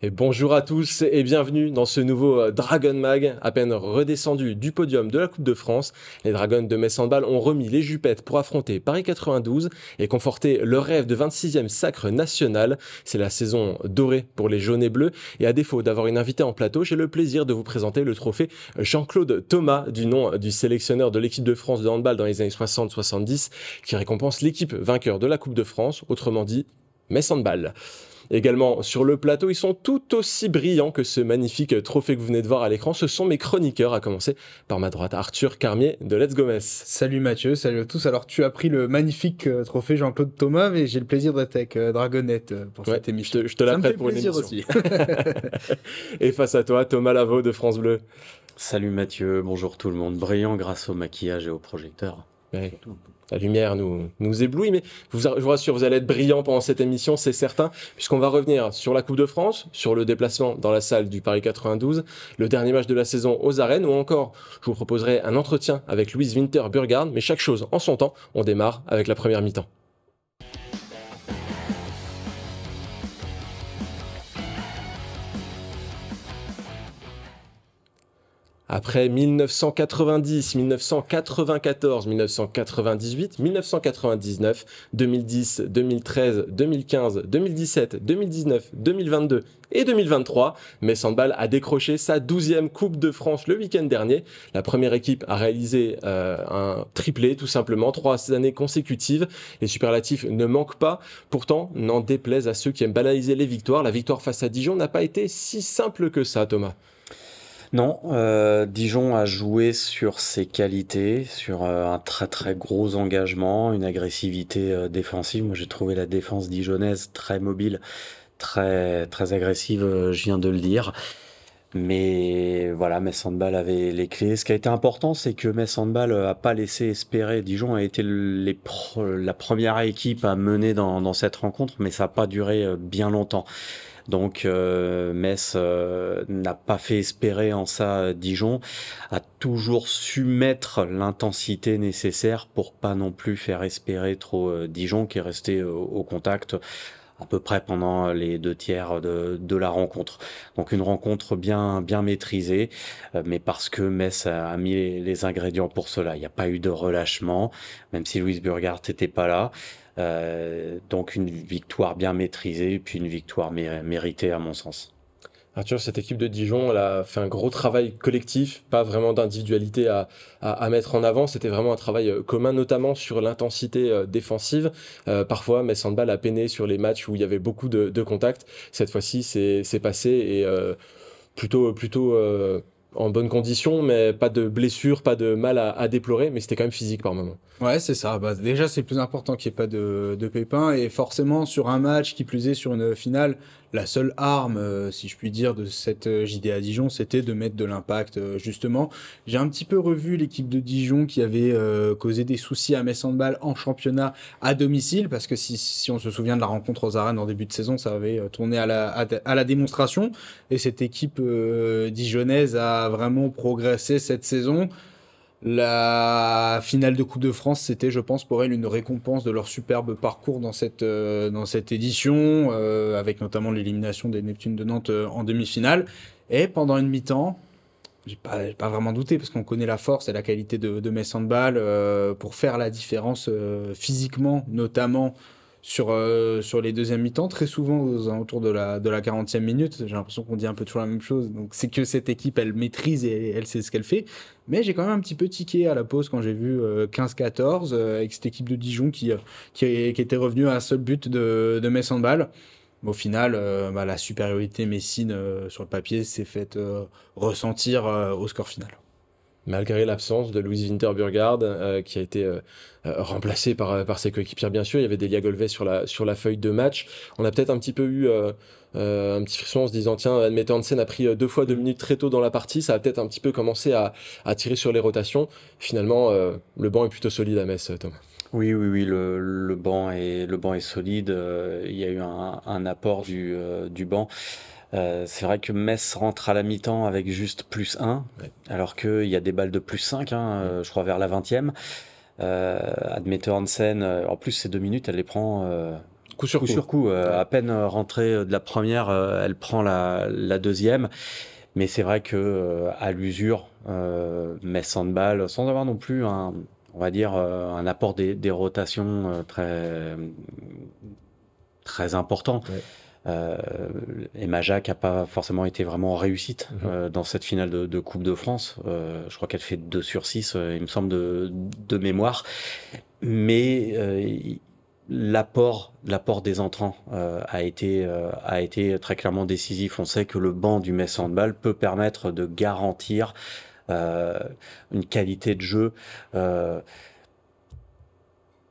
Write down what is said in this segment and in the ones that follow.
Et bonjour à tous et bienvenue dans ce nouveau Dragon Mag. À peine redescendu du podium de la Coupe de France, les Dragons de Metz Handball ont remis les jupettes pour affronter Paris 92 et conforter leur rêve de 26e sacre national. C'est la saison dorée pour les jaunes et bleus et à défaut d'avoir une invitée en plateau, j'ai le plaisir de vous présenter le trophée Jean-Claude Thomas, du nom du sélectionneur de l'équipe de France de handball dans les années 60-70, qui récompense l'équipe vainqueur de la Coupe de France, autrement dit Metz Handball. Également sur le plateau, ils sont tout aussi brillants que ce magnifique trophée que vous venez de voir à l'écran. Ce sont mes chroniqueurs, à commencer par ma droite, Arthur Carmier de Let's Go Metz. Salut Mathieu, salut à tous. Alors tu as pris le magnifique trophée Jean-Claude Thomas, mais j'ai le plaisir d'être avec Dragonette pour cette émission. Je te la prête pour une émission. Aussi. Et face à toi, Thomas Lavaux de France Bleu. Salut Mathieu, bonjour tout le monde. Brillant grâce au maquillage et au projecteur. Ouais. La lumière nous éblouit, mais je vous rassure, vous allez être brillant pendant cette émission, c'est certain, puisqu'on va revenir sur la Coupe de France, sur le déplacement dans la salle du Paris 92, le dernier match de la saison aux arènes, ou encore, je vous proposerai un entretien avec Louise Winter-Burgard, mais chaque chose en son temps. On démarre avec la première mi-temps. Après 1990, 1994, 1998, 1999, 2010, 2013, 2015, 2017, 2019, 2022 et 2023, Metz Handball a décroché sa 12e Coupe de France le week-end dernier. La première équipe a réalisé un triplé, tout simplement, 3 années consécutives. Les superlatifs ne manquent pas. Pourtant, n'en déplaise à ceux qui aiment banaliser les victoires, la victoire face à Dijon n'a pas été si simple que ça, Thomas. Non, Dijon a joué sur ses qualités, sur un très très gros engagement, une agressivité défensive. Moi j'ai trouvé la défense dijonnaise très mobile, très très agressive, je viens de le dire. Mais voilà, Metz Handball avait les clés. Ce qui a été important, c'est que Metz Handball a pas laissé espérer. Dijon a été la première équipe à mener dans cette rencontre, mais ça n'a pas duré bien longtemps. Donc Metz n'a pas fait espérer en ça Dijon, a toujours su mettre l'intensité nécessaire pour pas non plus faire espérer trop Dijon, qui est resté au contact à peu près pendant les 2 tiers de la rencontre. Donc une rencontre bien maîtrisée, mais parce que Metz a mis les ingrédients pour cela. Il n'y a pas eu de relâchement, même si Louise Burgard n'était pas là. Donc une victoire bien maîtrisée, puis une victoire méritée à mon sens. Arthur, cette équipe de Dijon, elle a fait un gros travail collectif, pas vraiment d'individualité à mettre en avant. C'était vraiment un travail commun, notamment sur l'intensité défensive. Parfois, Metz Handball a peiné sur les matchs où il y avait beaucoup de contacts. Cette fois-ci, c'est passé et plutôt en bonne condition, mais pas de blessure, pas de mal à déplorer, mais c'était quand même physique par moment. Ouais, c'est ça. Bah, déjà, c'est le plus important qu'il n'y ait pas de pépins. Et forcément, sur un match, qui plus est sur une finale, la seule arme, si je puis dire, de cette JDA Dijon, c'était de mettre de l'impact, justement. J'ai un petit peu revu l'équipe de Dijon qui avait causé des soucis à Metz Handball en championnat à domicile, parce que si on se souvient de la rencontre aux arènes en début de saison, ça avait tourné à la démonstration. Et cette équipe dijonnaise a vraiment progressé cette saison. La finale de Coupe de France, c'était, je pense, pour elle une récompense de leur superbe parcours dans cette édition, avec notamment l'élimination des Neptunes de Nantes en demi-finale. Et pendant une mi-temps, j'ai pas vraiment douté, parce qu'on connaît la force et la qualité de Metz Handball pour faire la différence physiquement, notamment sur les deuxièmes mi-temps, très souvent aux alentours de la 40e minute. J'ai l'impression qu'on dit un peu toujours la même chose. Donc c'est que cette équipe, elle maîtrise et elle sait ce qu'elle fait. Mais j'ai quand même un petit peu tiqué à la pause quand j'ai vu 15-14 avec cette équipe de Dijon qui était revenue à un seul but de Metz Handball. Au final, la supériorité messine sur le papier s'est faite ressentir au score final. Malgré l'absence de Louise Winter-Burgard, qui a été remplacée par ses coéquipières, bien sûr. Il y avait Delia Golvet sur la feuille de match. On a peut-être un petit peu eu un petit frisson en se disant, tiens, Anne Hansen a pris 2 fois 2 minutes très tôt dans la partie. Ça a peut-être un petit peu commencé à tirer sur les rotations. Finalement, le banc est plutôt solide à Metz, Thomas. Oui, le banc est solide. Il y a eu un apport du banc. C'est vrai que Metz rentre à la mi-temps avec juste +1, Ouais. alors qu'il y a des balles de +5, je crois vers la 20e. Admete Hansen, en plus ces 2 minutes, elle les prend Coup sur Coup coup. sur coup, à peine rentrée de la première, elle prend la deuxième. Mais c'est vrai que à l'usure, Metz Handball, sans avoir non plus on va dire, un apport des rotations très important. Ouais. Emma Jacques n'a pas forcément été vraiment en réussite Mhm. dans cette finale de Coupe de France. Je crois qu'elle fait 2 sur 6, il me semble, de mémoire. Mais l'apport des entrants a été très clairement décisif. On sait que le banc du Metz Handball peut permettre de garantir euh, une qualité de jeu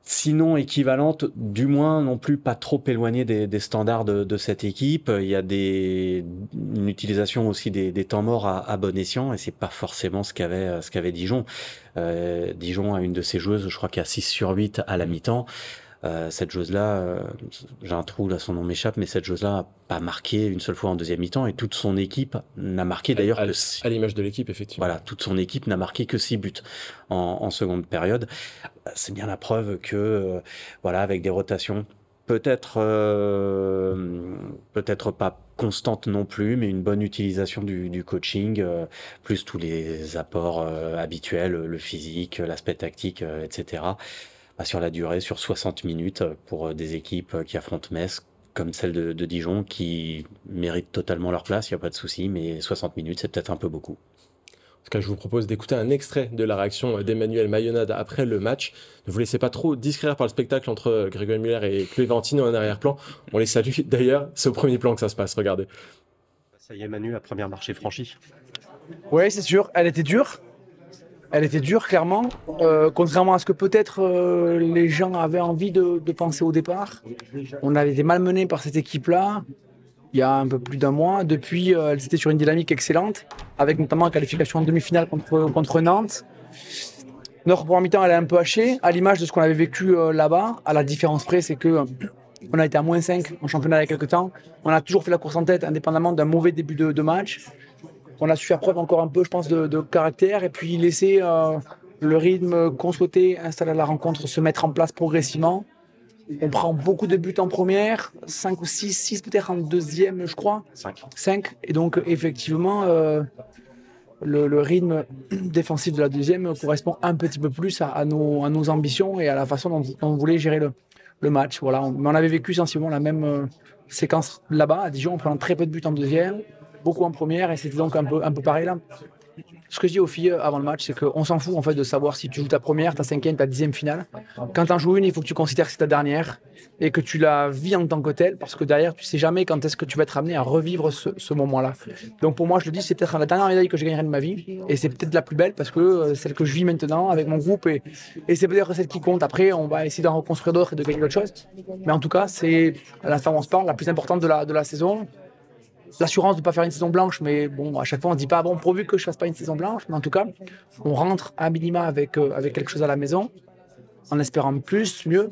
sinon équivalente, du moins non plus pas trop éloignée des standards de cette équipe. Il y a une utilisation aussi des temps morts à bon escient, et c'est pas forcément ce qu'avait Dijon. Dijon a une de ses joueuses, je crois qu'il y a 6 sur 8 à la mi-temps. Cette joueuse-là, j'ai un trou là, son nom m'échappe, mais cette joueuse-là n'a pas marqué une seule fois en deuxième mi-temps, et toute son équipe n'a marqué d'ailleurs que À l'image de l'équipe, effectivement. voilà, toute son équipe n'a marqué que 6 buts en seconde période. C'est bien la preuve que, voilà, avec des rotations peut-être pas constantes non plus, mais une bonne utilisation du coaching, plus tous les apports habituels, le physique, l'aspect tactique, etc. Sur la durée, sur 60 minutes, pour des équipes qui affrontent Metz, comme celle de Dijon, qui méritent totalement leur place, il n'y a pas de souci, mais 60 minutes, c'est peut-être un peu beaucoup. En tout cas, je vous propose d'écouter un extrait de la réaction d'Emmanuel Mayonnaise après le match. Ne vous laissez pas trop distraire par le spectacle entre Grégory Muller et Chloé Valentino en arrière-plan. On les salue d'ailleurs, c'est au premier plan que ça se passe, regardez. Ça y est, Manu, la première marche est franchie. Oui, c'est sûr. Elle était dure. Elle était dure, clairement. Contrairement à ce que peut-être les gens avaient envie de penser au départ. On avait été malmenés par cette équipe-là il y a un peu plus d'un mois. Depuis, elles étaient sur une dynamique excellente, avec notamment la qualification en demi-finale contre Nantes. Notre première mi-temps, elle est un peu hachée, à l'image de ce qu'on avait vécu là-bas. À la différence près, c'est que on a été à -5 en championnat il y a quelques temps. On a toujours fait la course en tête, indépendamment d'un mauvais début de match. On a su faire preuve encore un peu, je pense, de caractère et puis laisser le rythme qu'on souhaitait installer à la rencontre se mettre en place progressivement. On prend beaucoup de buts en première, 5 ou 6 peut-être en deuxième, je crois. 5. Et donc, effectivement, le rythme défensif de la deuxième correspond un petit peu plus à nos ambitions et à la façon dont on voulait gérer le match. Voilà. Mais on avait vécu sensiblement la même séquence là-bas, à Dijon, en prenant très peu de buts en deuxième, beaucoup en première, et c'était donc un peu pareil là. Ce que je dis aux filles avant le match, c'est qu'on s'en fout en fait de savoir si tu joues ta première, ta cinquième, ta 10e finale. Quand tu en joues une, il faut que tu considères que c'est ta dernière et que tu la vis en tant que telle, parce que derrière, tu sais jamais quand est-ce que tu vas être amené à revivre ce moment-là. Donc pour moi, je le dis, c'est peut-être la dernière médaille que je gagnerai de ma vie, et c'est peut-être la plus belle parce que celle que je vis maintenant avec mon groupe, et c'est peut-être celle qui compte. Après, on va essayer d'en reconstruire d'autres et de gagner d'autres choses. Mais en tout cas, c'est à l'instant où on se parle, la plus importante de la saison. L'assurance de ne pas faire une saison blanche, mais bon, à chaque fois on ne dit pas bon, pourvu que je ne fasse pas une saison blanche, mais en tout cas, on rentre à minima avec quelque chose à la maison, en espérant plus, mieux.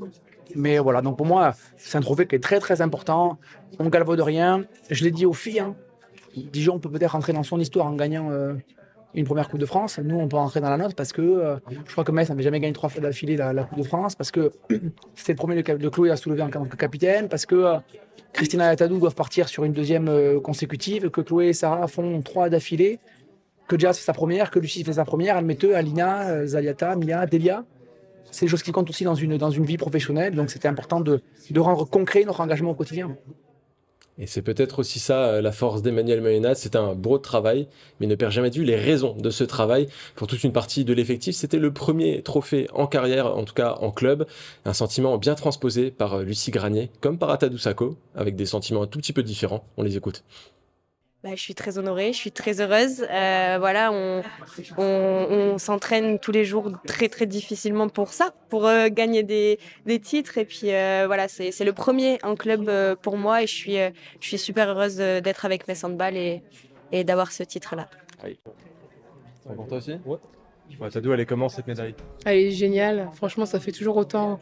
Mais voilà, donc pour moi, c'est un trophée qui est très très important. On ne galvaude rien. Je l'ai dit aux filles, hein. Dijon peut peut-être rentrer dans son histoire en gagnant une première Coupe de France. Nous, on peut rentrer dans la nôtre parce que je crois que Metz n'avait jamais gagné 3 fois d'affilée la Coupe de France, parce que c'était le premier de Chloé à soulever en tant que capitaine, parce que Christina et Tadou doivent partir sur une deuxième consécutive, que Chloé et Sarah font 3 d'affilée, que Jazz fait sa première, que Lucie fait sa première, Almeteux, Alina, Zaliata, Mia, Delia. C'est des choses qui comptent aussi dans une vie professionnelle, donc c'était important de rendre concret notre engagement au quotidien. Et c'est peut-être aussi ça la force d'Emmanuel Mayonnaise, c'est un beau travail, mais il ne perd jamais de vue les raisons de ce travail. Pour toute une partie de l'effectif, c'était le premier trophée en carrière, en tout cas en club. Un sentiment bien transposé par Lucie Granier, comme par Atadou Sako, avec des sentiments un tout petit peu différents. On les écoute. Je suis très honorée, je suis très heureuse. Voilà, on s'entraîne tous les jours très très difficilement pour ça, pour gagner des titres. Et puis voilà, c'est le premier en club pour moi, et je suis super heureuse d'être avec Metz Handball et d'avoir ce titre-là. C'est pour toi aussi ? Ouais, Tadou, elle est comment cette médaille ? Elle est géniale. Franchement, ça fait toujours autant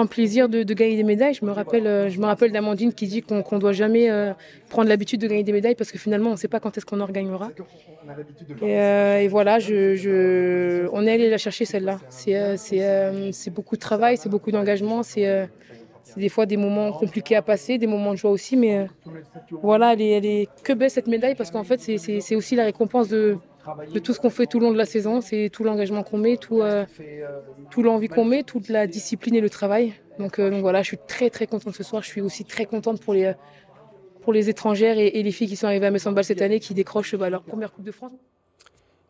plaisir de gagner des médailles. Je me rappelle d'Amandine qui dit qu'on doit jamais prendre l'habitude de gagner des médailles parce que finalement, on ne sait pas quand est-ce qu'on en regagnera. Et voilà, on est allé la chercher celle-là. C'est beaucoup de travail, c'est beaucoup d'engagement, c'est C'est des fois des moments compliqués à passer, des moments de joie aussi, mais voilà, elle est que belle cette médaille parce qu'en fait, c'est aussi la récompense de tout ce qu'on fait tout le long de la saison. C'est tout l'engagement qu'on met, tout l'envie qu'on met, toute la discipline et le travail. Donc voilà, je suis très très contente ce soir. Je suis aussi très contente pour les étrangères et les filles qui sont arrivées à Messambal cette année, qui décrochent leur première Coupe de France.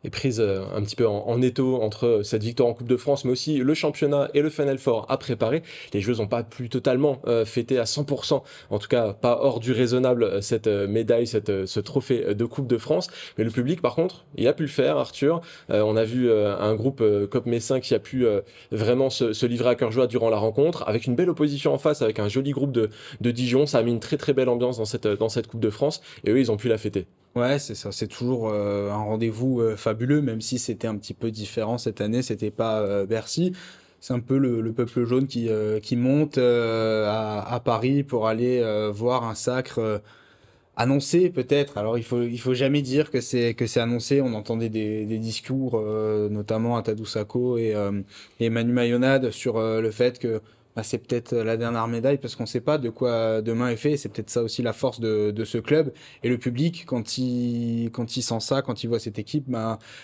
Est prise un petit peu en étau entre cette victoire en Coupe de France, mais aussi le championnat et le Final Four à préparer. Les joueuses n'ont pas pu totalement fêter à 100%, en tout cas pas hors du raisonnable, cette médaille, ce trophée de Coupe de France. Mais le public, par contre, il a pu le faire, Arthur. On a vu un groupe Cop Messin qui a pu vraiment se livrer à cœur joie durant la rencontre, avec une belle opposition en face, avec un joli groupe de Dijon. Ça a mis une très très belle ambiance dans cette Coupe de France, et eux, ils ont pu la fêter. Ouais, c'est ça. C'est toujours un rendez-vous fabuleux, même si c'était un petit peu différent cette année. C'était pas Bercy. C'est un peu le peuple jaune qui monte à Paris pour aller voir un sacre annoncé peut-être. Alors il faut jamais dire que c'est annoncé. On entendait des discours, notamment à Tadou Sakho et Manu Mayonade sur le fait que c'est peut-être la dernière médaille parce qu'on ne sait pas de quoi demain est fait. C'est peut-être ça aussi la force de ce club. Et le public, quand il sent ça, quand il voit cette équipe,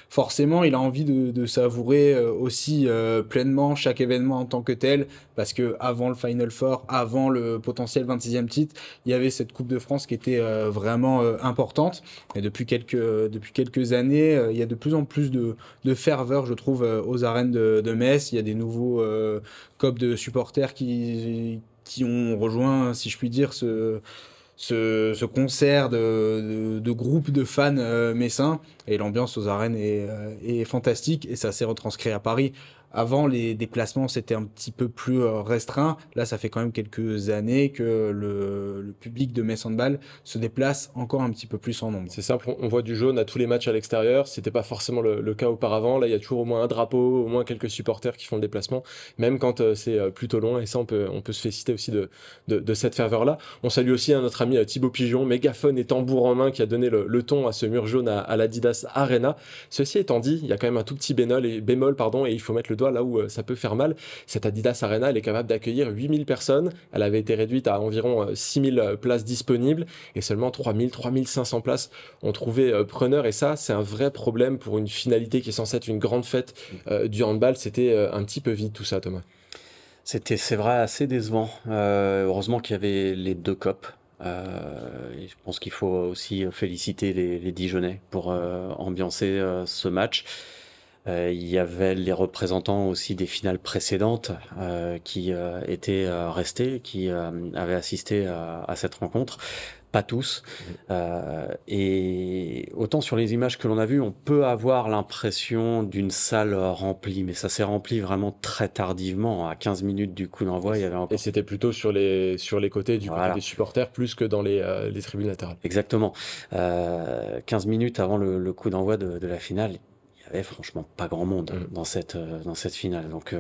forcément, il a envie de savourer aussi pleinement chaque événement en tant que tel. Parce que avant le Final Four, avant le potentiel 26e titre, il y avait cette Coupe de France qui était vraiment importante. Et depuis quelques années, il y a de plus en plus de ferveur, je trouve, aux arènes de Metz. Il y a des nouveaux COP de supporters qui ont rejoint, si je puis dire, ce concert de groupes de fans messins. Et l'ambiance aux arènes est fantastique et ça s'est retranscrit à Paris. Avant, les déplacements, c'était un petit peu plus restreint. Là, ça fait quand même quelques années que le public de Metz Handball se déplace encore un petit peu plus en nombre. C'est simple, on voit du jaune à tous les matchs à l'extérieur. C'était pas forcément le cas auparavant. Là, il y a toujours au moins un drapeau, au moins quelques supporters qui font le déplacement, même quand c'est plutôt long. Et ça, on peut se féliciter aussi de cette ferveur-là. On salue aussi notre ami Thibaut Pigeon, mégaphone et tambour en main, qui a donné le ton à ce mur jaune à l'Adidas Arena. Ceci étant dit, il y a quand même un tout petit bémol, et il faut mettre le doigt là où ça peut faire mal. Cette Adidas Arena, elle est capable d'accueillir 8000 personnes. Elle avait été réduite à environ 6000 places disponibles et seulement 3500 places ont trouvé preneur. Et ça, c'est un vrai problème pour une finalité qui est censée être une grande fête du handball. C'était un petit peu vide tout ça, Thomas. C'est vrai, assez décevant. Heureusement qu'il y avait les deux COP. Je pense qu'il faut aussi féliciter les Dijonnais pour ambiancer ce match. Il y avait les représentants aussi des finales précédentes qui étaient restés, qui avaient assisté à cette rencontre. Pas tous. Et autant sur les images que l'on a vues, on peut avoir l'impression d'une salle remplie, mais ça s'est rempli vraiment très tardivement. À 15 minutes du coup d'envoi, il y avait encore... Et c'était plutôt sur les côtés, côté des supporters, plus que dans les tribunes latérales. Exactement. 15 minutes avant le coup d'envoi de la finale, il y avait franchement pas grand monde dans cette finale, donc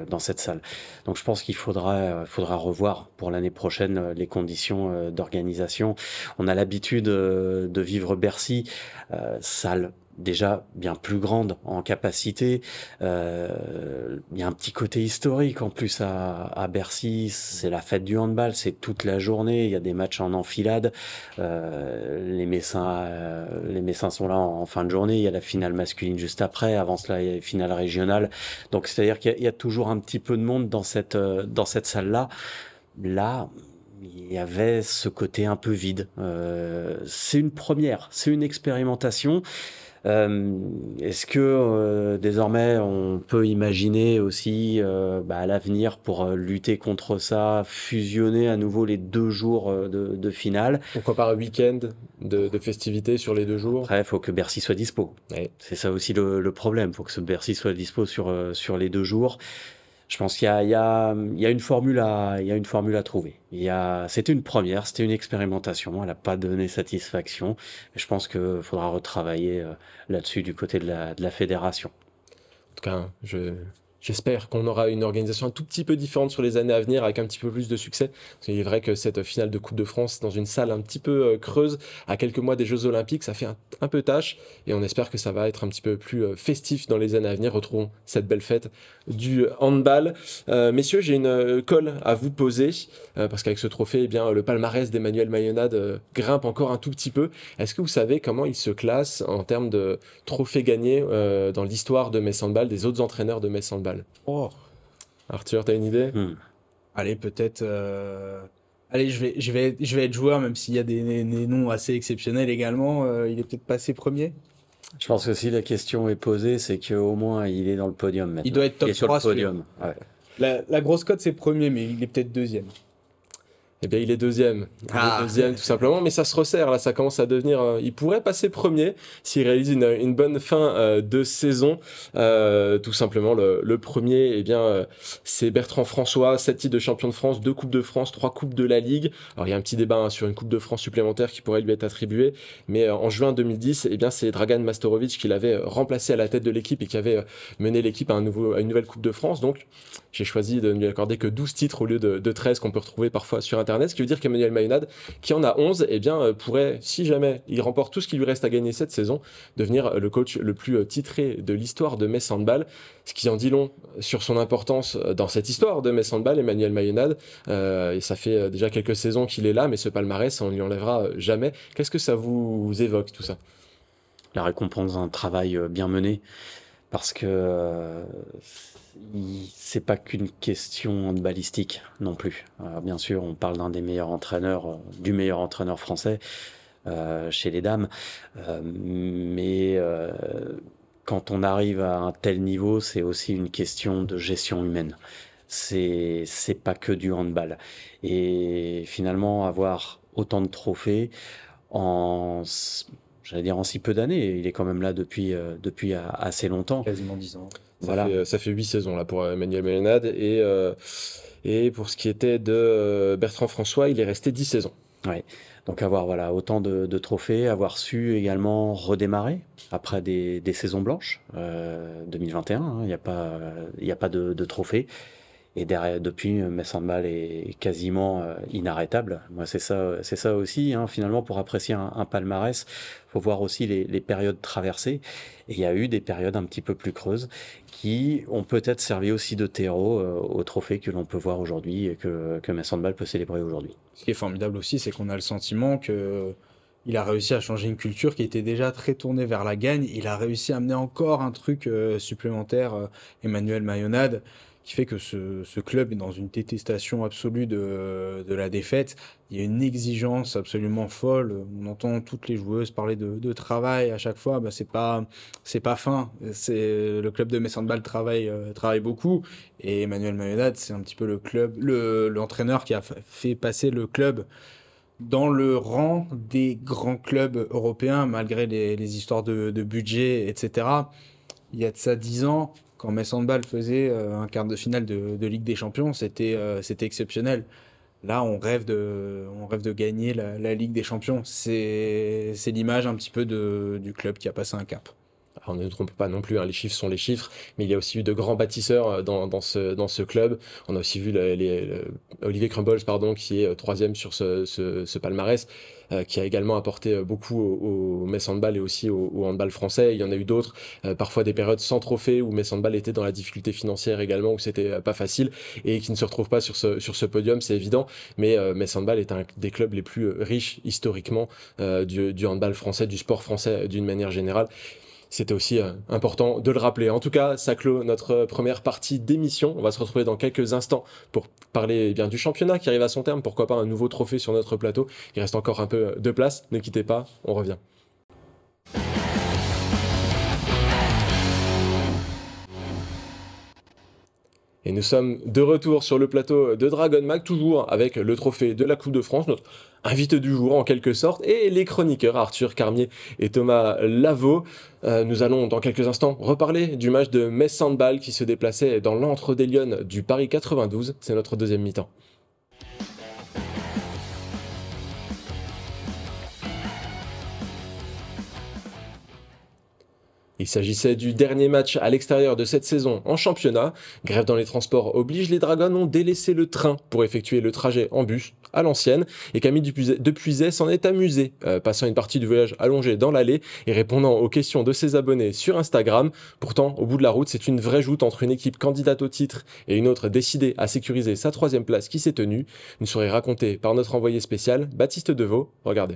dans cette salle. Donc je pense qu'il faudra revoir pour l'année prochaine les conditions d'organisation. On a l'habitude de vivre Bercy, salle déjà bien plus grande en capacité. Il y a un petit côté historique en plus à Bercy. C'est la fête du handball, c'est toute la journée. Il y a des matchs en enfilade. Les Messins sont là en fin de journée. Il y a la finale masculine juste après. Avant cela, il y a les finales régionales. Donc c'est-à-dire qu'il y a toujours un petit peu de monde dans cette salle-là. Là, il y avait ce côté un peu vide. C'est une première, c'est une expérimentation. Est-ce que désormais on peut imaginer aussi à l'avenir pour lutter contre ça, fusionner à nouveau les 2 jours de finale? Pourquoi pas un week-end de festivités sur les 2 jours? Après, il faut que Bercy soit dispo. Ouais. C'est ça aussi le problème. Il faut que Bercy soit dispo sur les 2 jours. Je pense qu'il y a une formule à trouver. C'était une première, c'était une expérimentation. Elle n'a pas donné satisfaction. Mais je pense qu'il faudra retravailler là-dessus du côté de la fédération. En tout cas, je J'espère qu'on aura une organisation un tout petit peu différente sur les années à venir avec un petit peu plus de succès. Parce qu'il est vrai que cette finale de Coupe de France dans une salle un petit peu creuse à quelques mois des Jeux Olympiques, ça fait un peu tâche et on espère que ça va être un petit peu plus festif dans les années à venir. Retrouvons cette belle fête du handball. Messieurs, j'ai une colle à vous poser parce qu'avec ce trophée, eh bien, le palmarès d'Emmanuel Mayonade grimpe encore un tout petit peu. Est-ce que vous savez comment il se classe en termes de trophées gagnés dans l'histoire de Metz Handball, des autres entraîneurs de Metz Handball? Oh. Arthur, t'as une idée? Allez, peut-être. Allez, je vais être joueur, même s'il y a des noms assez exceptionnels également. Il est peut-être passé premier. Je pense que si la question est posée, c'est qu'au moins il est dans le podium maintenant. Il doit être top Il est sur 3 le podium. Ouais. La grosse cote, c'est premier, mais il est peut-être deuxième. Eh bien, il est deuxième. Il est deuxième, tout simplement. Mais ça se resserre, là. Ça commence à devenir... il pourrait passer premier s'il réalise une bonne fin de saison. Tout simplement, le premier, eh bien, c'est Bertrand François. 7 titres de champion de France, 2 Coupes de France, 3 Coupes de la Ligue. Alors, il y a un petit débat sur une Coupe de France supplémentaire qui pourrait lui être attribuée. Mais en juin 2010, eh bien, c'est Dragan Mastorovic qui l'avait remplacé à la tête de l'équipe et qui avait mené l'équipe à une nouvelle Coupe de France. Donc, j'ai choisi de ne lui accorder que 12 titres au lieu de 13 qu'on peut retrouver parfois sur Internet, ce qui veut dire qu'Emmanuel Mayonade, qui en a 11, eh bien, pourrait, si jamais il remporte tout ce qui lui reste à gagner cette saison, devenir le coach le plus titré de l'histoire de Metz Handball, ce qui en dit long sur son importance dans cette histoire de Metz Handball, Emmanuel Mayonade. Et ça fait déjà quelques saisons qu'il est là, mais ce palmarès, on ne lui enlèvera jamais. Qu'est-ce que ça vous évoque, tout ça? La récompense d'un travail bien mené, parce que c'est pas qu'une question handballistique non plus. Bien sûr, on parle d'un des meilleurs entraîneurs, du meilleur entraîneur français chez les dames, mais quand on arrive à un tel niveau, c'est aussi une question de gestion humaine. C'est pas que du handball. Et finalement, avoir autant de trophées j'allais dire en si peu d'années, il est quand même là depuis assez longtemps. Quasiment 10 ans. Voilà. Ça fait 8 saisons là pour Emmanuel Mayonade et pour ce qui était de Bertrand François, il est resté 10 saisons. Ouais. Donc avoir autant de trophées, avoir su également redémarrer après des saisons blanches 2021, hein, il n'y a pas de trophées. Et derrière, depuis, Metz Handball est quasiment inarrêtable. Moi, c'est ça aussi. Hein, finalement, pour apprécier un palmarès, faut voir aussi les périodes traversées. Et il y a eu des périodes un petit peu plus creuses qui ont peut-être servi aussi de terreau au trophée que l'on peut voir aujourd'hui et que Metz Handball peut célébrer aujourd'hui. Ce qui est formidable aussi, c'est qu'on a le sentiment que il a réussi à changer une culture qui était déjà très tournée vers la gagne. Il a réussi à amener encore un truc supplémentaire, Emmanuel Mayonade, qui fait que ce club est dans une détestation absolue de la défaite. Il y a une exigence absolument folle. On entend toutes les joueuses parler de travail à chaque fois. Bah, c'est pas fin. Le club de Metz Handball travaille beaucoup. Et Emmanuel Mayonade, c'est un petit peu l'entraîneur qui a fait passer le club dans le rang des grands clubs européens, malgré les histoires de budget, etc. Il y a de ça 10 ans, quand Metz Handball faisait un quart de finale de Ligue des Champions, c'était exceptionnel. Là, on rêve de gagner la Ligue des Champions. C'est l'image un petit peu du club qui a passé un cap. Alors, on ne trompe pas non plus, hein, les chiffres sont les chiffres, mais il y a aussi eu de grands bâtisseurs dans ce club. On a aussi vu Olivier Crumbles, qui est troisième sur ce palmarès, qui a également apporté beaucoup au Metz Handball et aussi au handball français. Il y en a eu d'autres, parfois des périodes sans trophée où Metz Handball était dans la difficulté financière également, où c'était pas facile et qui ne se retrouve pas sur ce podium, c'est évident. Mais Metz Handball est un des clubs les plus riches historiquement du handball français, du sport français d'une manière générale. C'était aussi important de le rappeler. En tout cas, ça clôt notre première partie d'émission. On va se retrouver dans quelques instants pour parler bien du championnat qui arrive à son terme. Pourquoi pas un nouveau trophée sur notre plateau. Il reste encore un peu de place. Ne quittez pas, on revient. Et nous sommes de retour sur le plateau de Dragon Mag, toujours avec le trophée de la Coupe de France, notre invité du jour en quelque sorte, et les chroniqueurs Arthur Carmier et Thomas Lavaux. Nous allons dans quelques instants reparler du match de Metz Handball qui se déplaçait dans l'antre des Lyonnes du Paris 92. C'est notre deuxième mi-temps. Il s'agissait du dernier match à l'extérieur de cette saison en championnat. Grève dans les transports oblige, les Dragons ont délaissé le train pour effectuer le trajet en bus à l'ancienne. Et Camille Dupuiset s'en est amusé, passant une partie du voyage allongé dans l'allée et répondant aux questions de ses abonnés sur Instagram. Pourtant, au bout de la route, c'est une vraie joute entre une équipe candidate au titre et une autre décidée à sécuriser sa 3e place qui s'est tenue. Une soirée racontée par notre envoyé spécial, Baptiste Deveau. Regardez.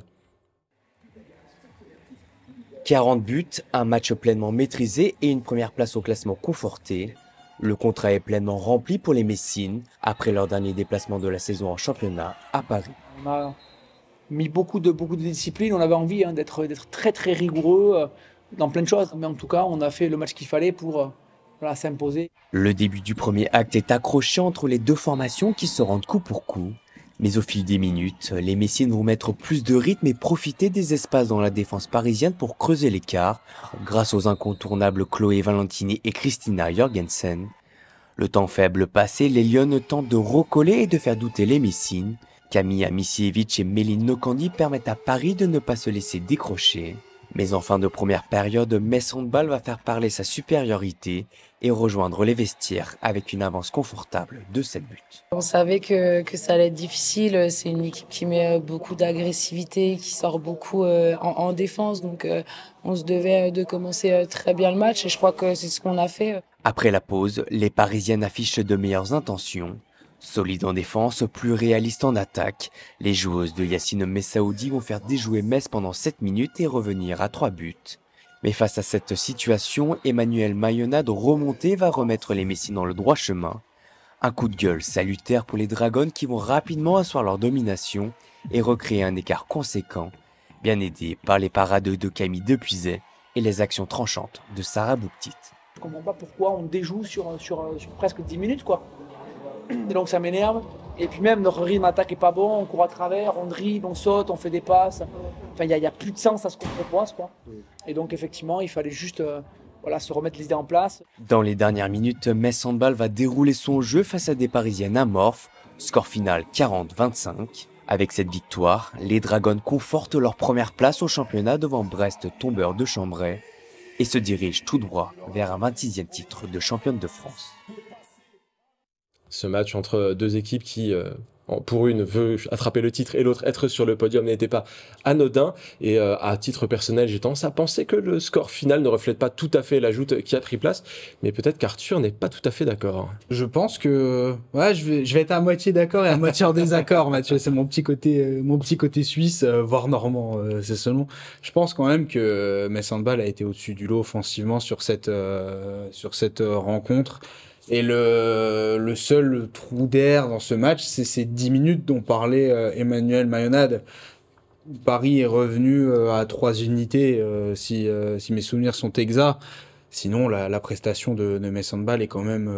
40 buts, un match pleinement maîtrisé et une première place au classement confortée. Le contrat est pleinement rempli pour les Messines après leur dernier déplacement de la saison en championnat à Paris. On a mis beaucoup de discipline, on avait envie d'être très très rigoureux dans plein de choses. Mais en tout cas, on a fait le match qu'il fallait pour s'imposer. Le début du premier acte est accroché entre les deux formations qui se rendent coup pour coup. Mais au fil des minutes, les Messines vont mettre plus de rythme et profiter des espaces dans la défense parisienne pour creuser l'écart, grâce aux incontournables Chloé Valentini et Christina Jorgensen. Le temps faible passé, les Lyonnes tentent de recoller et de faire douter les Messines. Camilla Misiewicz et Méline Nokandi permettent à Paris de ne pas se laisser décrocher. Mais en fin de première période, Metz Handball va faire parler sa supériorité et rejoindre les vestiaires avec une avance confortable de 7 buts. On savait que ça allait être difficile. C'est une équipe qui met beaucoup d'agressivité, qui sort beaucoup en défense. Donc on se devait de commencer très bien le match et je crois que c'est ce qu'on a fait. Après la pause, les Parisiennes affichent de meilleures intentions. Solides en défense, plus réalistes en attaque, les joueuses de Yacine Messaoudi vont faire déjouer Metz pendant 7 minutes et revenir à 3 buts. Mais face à cette situation, Emmanuelle Mayonade remontée va remettre les Messines dans le droit chemin. Un coup de gueule salutaire pour les Dragons qui vont rapidement asseoir leur domination et recréer un écart conséquent, bien aidés par les parades de Camille Dupuiset et les actions tranchantes de Sarah Bouktit. Je comprends pas pourquoi on déjoue sur presque 10 minutes quoi. Et donc ça m'énerve. Et puis même notre rythme d'attaque est pas bon, on court à travers, on dribble, on saute, on fait des passes. Enfin il y a plus de sens à ce qu'on propose quoi. Et donc effectivement il fallait juste se remettre les idées en place. Dans les dernières minutes, Metz Handball va dérouler son jeu face à des Parisiennes amorphes. Score final 40-25. Avec cette victoire, les Dragons confortent leur première place au championnat devant Brest, tombeur de Chambray, et se dirigent tout droit vers un 26e titre de championne de France. Ce match entre deux équipes qui, pour une, veut attraper le titre et l'autre être sur le podium n'était pas anodin. Et à titre personnel, j'ai tendance à penser que le score final ne reflète pas tout à fait la joute qui a pris place. Mais peut-être qu'Arthur n'est pas tout à fait d'accord. Je pense que je vais être à moitié d'accord et à moitié en désaccord, Mathieu. C'est mon petit côté suisse, voire normand, c'est selon. Je pense quand même que Metz Handball a été au-dessus du lot offensivement sur cette rencontre. Et le seul trou d'air dans ce match, c'est ces 10 minutes dont parlait Emmanuelle Mayonade. Paris est revenu à 3 unités, si mes souvenirs sont exacts. Sinon, la prestation de Metz Handball est quand même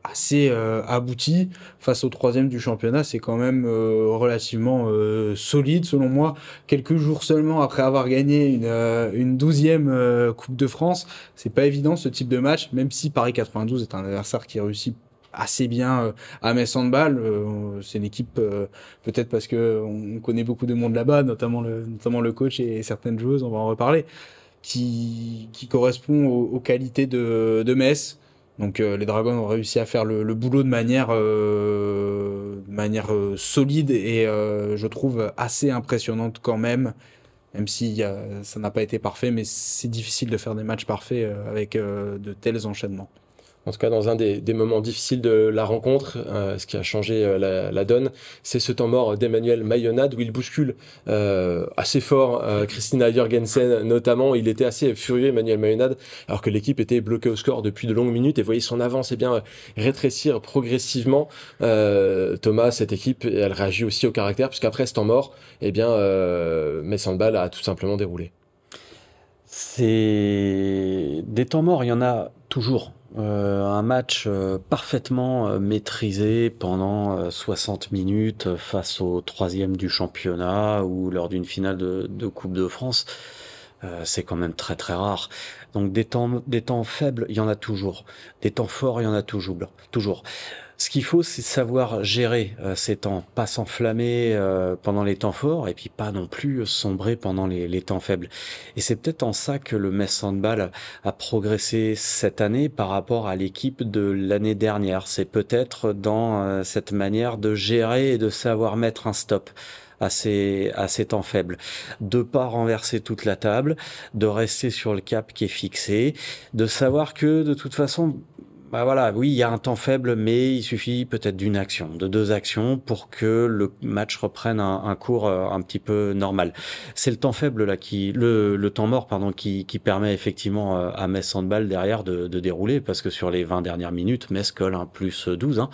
assez aboutie. Face au 3e du championnat, c'est quand même relativement solide, selon moi. Quelques jours seulement après avoir gagné une 12e Coupe de France, c'est pas évident ce type de match, même si Paris 92 est un adversaire qui réussit assez bien à Metz Handball. C'est une équipe, peut-être parce que on connaît beaucoup de monde là-bas, notamment le coach et certaines joueuses, on va en reparler, qui correspond aux qualités de Metz. Donc les Dragons ont réussi à faire le boulot de manière solide et je trouve assez impressionnante quand même si ça n'a pas été parfait, mais c'est difficile de faire des matchs parfaits avec de tels enchaînements. En tout cas, dans un des moments difficiles de la rencontre, ce qui a changé la donne, c'est ce temps mort d'Emmanuelle Mayonade où il bouscule assez fort Christina Jorgensen notamment. Il était assez furieux, Emmanuelle Mayonade, alors que l'équipe était bloquée au score depuis de longues minutes et voyait son avance rétrécir progressivement. Thomas, cette équipe, elle réagit aussi au caractère, puisqu'après ce temps mort, Metz Handball a tout simplement déroulé. C'est des temps morts, il y en a toujours. Un match parfaitement maîtrisé pendant 60 minutes face au 3e du championnat ou lors d'une finale de Coupe de France, c'est quand même très très rare. Donc des temps faibles, il y en a toujours. Des temps forts, il y en a toujours. Ce qu'il faut, c'est savoir gérer ces temps, pas s'enflammer pendant les temps forts et puis pas non plus sombrer pendant les temps faibles. Et c'est peut-être en ça que le Metz Handball a progressé cette année par rapport à l'équipe de l'année dernière. C'est peut-être dans cette manière de gérer et de savoir mettre un stop à ces temps faibles, de pas renverser toute la table, de rester sur le cap qui est fixé, de savoir que de toute façon, bah voilà, oui, il y a un temps faible, mais il suffit peut-être d'une action, de 2 actions pour que le match reprenne un cours un petit peu normal. C'est le temps faible là le temps mort pardon qui permet effectivement à Metz Handball derrière de dérouler, parce que sur les 20 dernières minutes, Metz colle un plus 12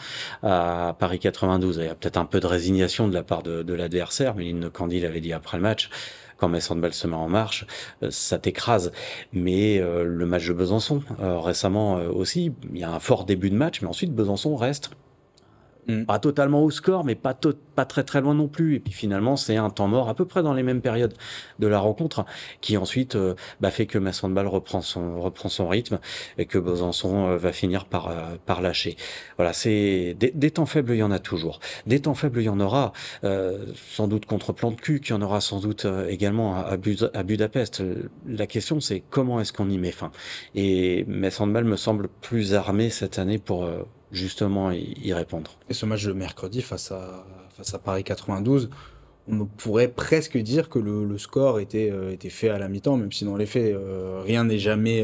à Paris 92. Il y a peut-être un peu de résignation de la part de l'adversaire, Méline Candy l'avait dit après le match. Quand Metz Handball se met en marche, ça t'écrase. Mais le match de Besançon, récemment aussi, il y a un fort début de match, mais ensuite Besançon reste pas totalement au score, mais pas très très loin non plus. Et puis finalement, c'est un temps mort à peu près dans les mêmes périodes de la rencontre, qui ensuite fait que Metz Handball reprend son rythme et que Besançon va finir par lâcher. Voilà, c'est des temps faibles, il y en a toujours. Des temps faibles, il y en aura sans doute contre Plan de Cul, qu'il y en aura sans doute également à Budapest. La question, c'est comment est-ce qu'on y met fin. Et Metz Handball me semble plus armé cette année pour justement y répondre. Et ce match de mercredi face à Paris 92, on pourrait presque dire que le score était fait à la mi-temps, même si dans les faits, rien n'est jamais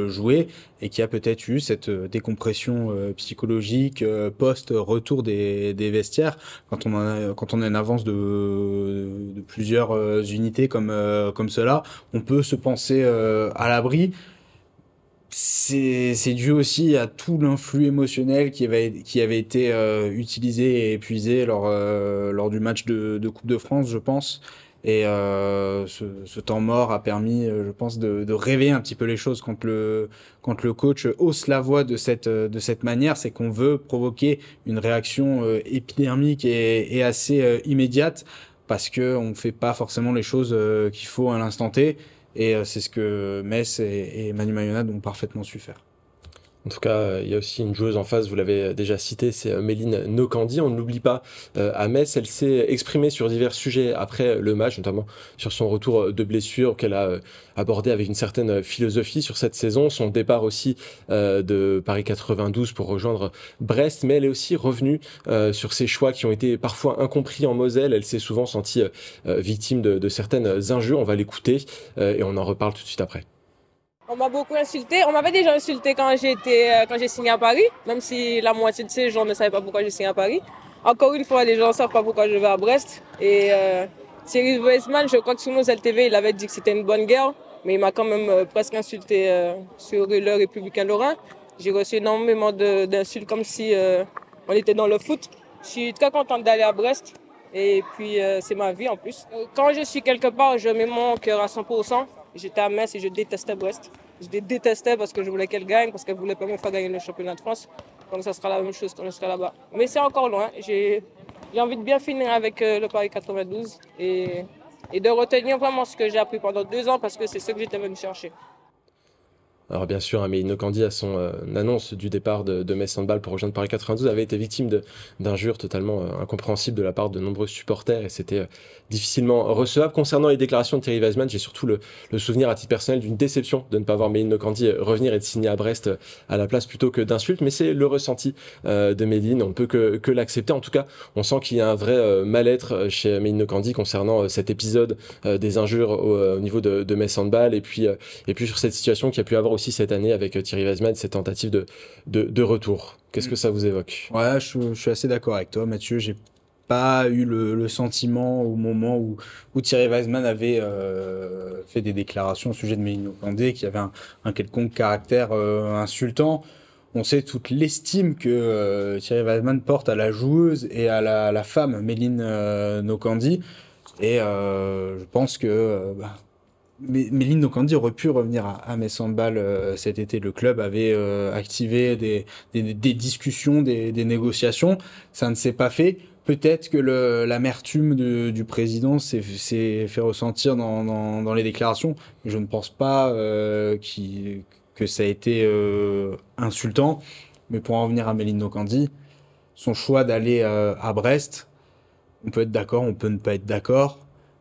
joué, et qu'il y a peut-être eu cette décompression psychologique post-retour des vestiaires. Quand on a une avance de plusieurs unités comme cela, on peut se penser à l'abri. C'est dû aussi à tout l'influx émotionnel qui avait été utilisé et épuisé lors du match de Coupe de France, je pense. Et ce temps mort a permis, je pense, de réveiller un petit peu les choses quand le coach hausse la voix de cette manière. C'est qu'on veut provoquer une réaction épidermique et assez immédiate, parce que on fait pas forcément les choses qu'il faut à l'instant T. Et c'est ce que Metz et Manu Mayonnaud ont parfaitement su faire. En tout cas, il y a aussi une joueuse en face, vous l'avez déjà cité, c'est Méline Nokandi. On ne l'oublie pas, à Metz, elle s'est exprimée sur divers sujets après le match, notamment sur son retour de blessure qu'elle a abordé avec une certaine philosophie sur cette saison, son départ aussi de Paris 92 pour rejoindre Brest, mais elle est aussi revenue sur ses choix qui ont été parfois incompris en Moselle. Elle s'est souvent sentie victime de certaines injures. On va l'écouter et on en reparle tout de suite après. On m'a beaucoup insulté. On m'avait déjà insulté quand j'ai signé à Paris, même si la moitié de ces gens ne savaient pas pourquoi j'ai signé à Paris. Encore une fois, les gens ne savent pas pourquoi je vais à Brest. Et Thierry Weissman, je crois que sur nos LTV, il avait dit que c'était une bonne guerre, mais il m'a quand même presque insulté sur le Républicain Lorrain. J'ai reçu énormément d'insultes comme si on était dans le foot. Je suis très contente d'aller à Brest. Et puis, c'est ma vie en plus. Quand je suis quelque part, je mets mon cœur à 100%. J'étais à Metz et je détestais Brest. Je les détestais parce que je voulais qu'elle gagne, parce qu'elle ne voulait pas me faire gagner le championnat de France. Donc ça sera la même chose quand je serai là-bas. Mais c'est encore loin. J'ai envie de bien finir avec le Paris 92 et de retenir vraiment ce que j'ai appris pendant 2 ans, parce que c'est ce que j'étais venu chercher. Alors bien sûr, Méline Nokandi, à son annonce du départ de Metz Handball pour rejoindre Paris 92, avait été victime d'injures totalement incompréhensibles de la part de nombreux supporters, et c'était difficilement recevable. Concernant les déclarations de Thierry Weissman, j'ai surtout le souvenir à titre personnel d'une déception de ne pas voir Méline Nokandi revenir et de signer à Brest à la place plutôt que d'insultes, mais c'est le ressenti de Méline, on ne peut que l'accepter. En tout cas, on sent qu'il y a un vrai mal-être chez Méline Nokandi concernant cet épisode des injures au niveau de Metz Handball, et puis sur cette situation qu'il y a pu avoir aussi cette année avec Thierry Weissman, cette tentative de retour. Qu'est-ce que ça vous évoque ? Ouais, je suis assez d'accord avec toi, Mathieu. J'ai pas eu le sentiment au moment où Thierry Weissman avait fait des déclarations au sujet de Méline Nokandi qui avait un quelconque caractère insultant. On sait toute l'estime que Thierry Weissman porte à la joueuse et à la femme Méline Nokandi. Et je pense que Méline Nokandi aurait pu revenir à Metz Handball cet été. Le club avait activé des discussions, des négociations. Ça ne s'est pas fait. Peut-être que l'amertume du président s'est fait ressentir dans les déclarations. Je ne pense pas que ça a été insultant. Mais pour en revenir à Méline Nokandi, son choix d'aller à Brest, on peut être d'accord, on peut ne pas être d'accord,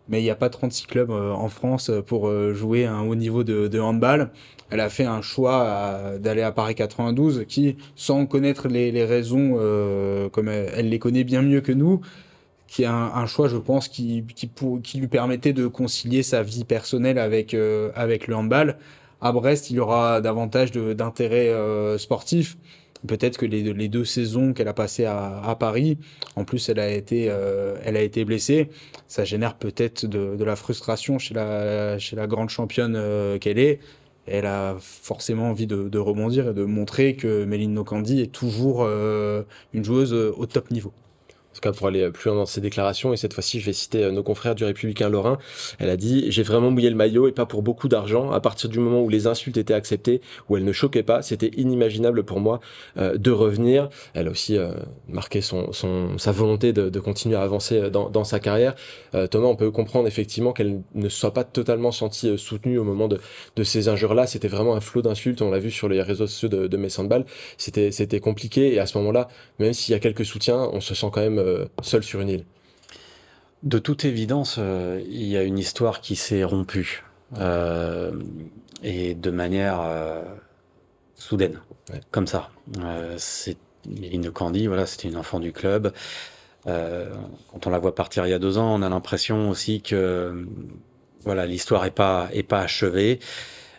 mais il n'y a pas 36 clubs en France pour jouer à un haut niveau de handball. Elle a fait un choix d'aller à Paris 92 qui, sans connaître les raisons comme elle les connaît bien mieux que nous, qui est un choix, je pense, qui lui permettait de concilier sa vie personnelle avec le handball. À Brest, il y aura davantage d'intérêt sportif. Peut-être que les 2 saisons qu'elle a passées à Paris, en plus elle a été blessée, ça génère peut-être de la frustration chez la grande championne qu'elle est. Elle a forcément envie de rebondir et de montrer que Méline Nokandi est toujours une joueuse au top niveau. En tout cas, pour aller plus loin dans ses déclarations, et cette fois-ci, je vais citer nos confrères du Républicain Lorrain. Elle a dit « J'ai vraiment mouillé le maillot et pas pour beaucoup d'argent. À partir du moment où les insultes étaient acceptées, où elles ne choquaient pas, c'était inimaginable pour moi de revenir. » Elle a aussi marqué sa volonté de continuer à avancer dans sa carrière. Thomas, on peut comprendre effectivement qu'elle ne se soit pas totalement sentie soutenue au moment de ces injures-là. C'était vraiment un flot d'insultes. On l'a vu sur les réseaux sociaux de Metz Handball. C'était compliqué, et à ce moment-là, même s'il y a quelques soutiens, on se sent quand même seul sur une île. De toute évidence, il y a une histoire qui s'est rompue et de manière soudaine, comme ça. C'est Méline Nokandi, voilà, c'était une enfant du club. Quand on la voit partir il y a 2 ans, on a l'impression aussi que voilà, l'histoire est pas achevée.